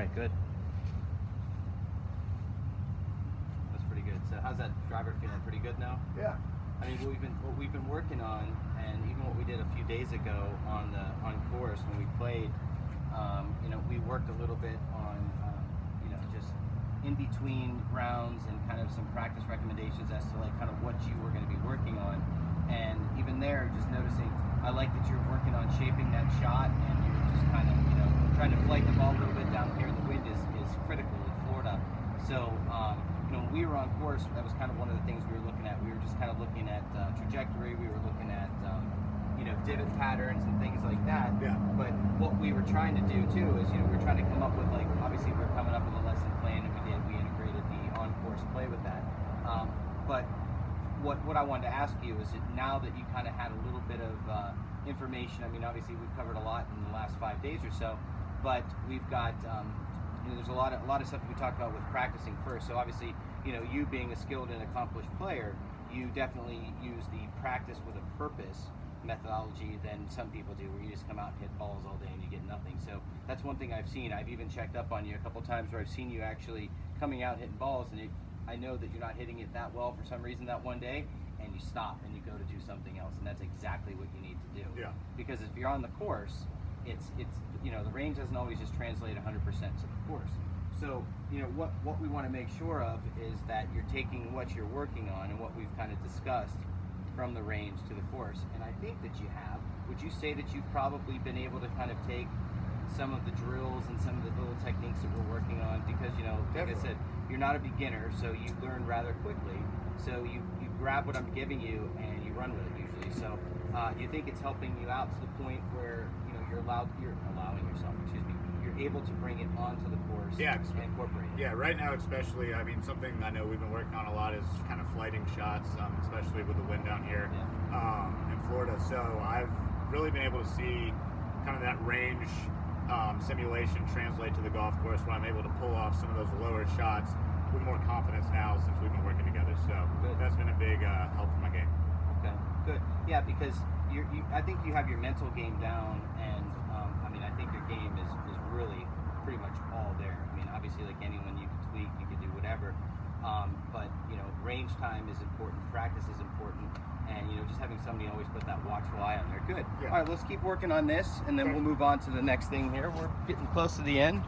right, good. That's pretty good. So how's that driver feeling? Pretty good now? Yeah. I mean, what we've been working on, and even what we did a few days ago on course when we played, you know, we worked a little bit on, you know, just in between rounds and kind of some practice recommendations as to like kind of what you were going to be working on. And even there, just noticing, I like that you're working on shaping that shot, and you're just kind of, you know, trying to flight the ball a little bit down here. The wind is critical in Florida. So, you know, when we were on course, that was kind of one of the things we were looking at. We were just kind of looking at trajectory. We were looking at, you know, divot patterns and things like that. Yeah. But what we were trying to do too is, you know, we were trying to come up with, like, obviously we were coming up with a lesson plan, and we integrated the on-course play with that. But what I wanted to ask you is that now that you kind of had a little bit of information, I mean, obviously we've covered a lot in the last 5 days or so, but we've got, you know, there's a lot of stuff we talked about with practicing first. So obviously, you know, you being a skilled and accomplished player, you definitely use the practice with a purpose methodology than some people do, where you just come out and hit balls all day and you get nothing. So that's one thing I've seen. I've even checked up on you a couple times where I've seen you actually coming out hitting balls, and I know that you're not hitting it that well for some reason that one day, and you stop and you go to do something else, and that's exactly what you need to do. Yeah. Because if you're on the course, it's you know, the range doesn't always just translate 100% to the course. So, you know, what we want to make sure of is that you're taking what you're working on and what we've kind of discussed from the range to the course. And I think that you have. Would you say that you've probably been able to kind of take some of the drills and some of the little techniques that we're working on? Because, you know, like I said, you're not a beginner, so you learn rather quickly. So you grab what I'm giving you and you run with it usually. So do you think it's helping you out to the point where, you know, you're allowing yourself, you're able to bring it onto the course, yeah, and incorporate it? Yeah, right now especially, I mean, something I know we've been working on a lot is kind of flighting shots, especially with the wind down here in Florida. So I've really been able to see kind of that range simulation translate to the golf course, when I'm able to pull off some of those lower shots with more confidence now since we've been working together. So that's been a big help for my game. Okay, good. Yeah, because I think you have your mental game down, and I mean, I think your game is really pretty much all there. I mean, obviously, like anyone, you can tweak, you can do whatever, but you know, range time is important, practice is important, and you know, just having somebody always put that watchful eye on there. Good. Yeah. All right, let's keep working on this, and then we'll move on to the next thing here. We're getting close to the end.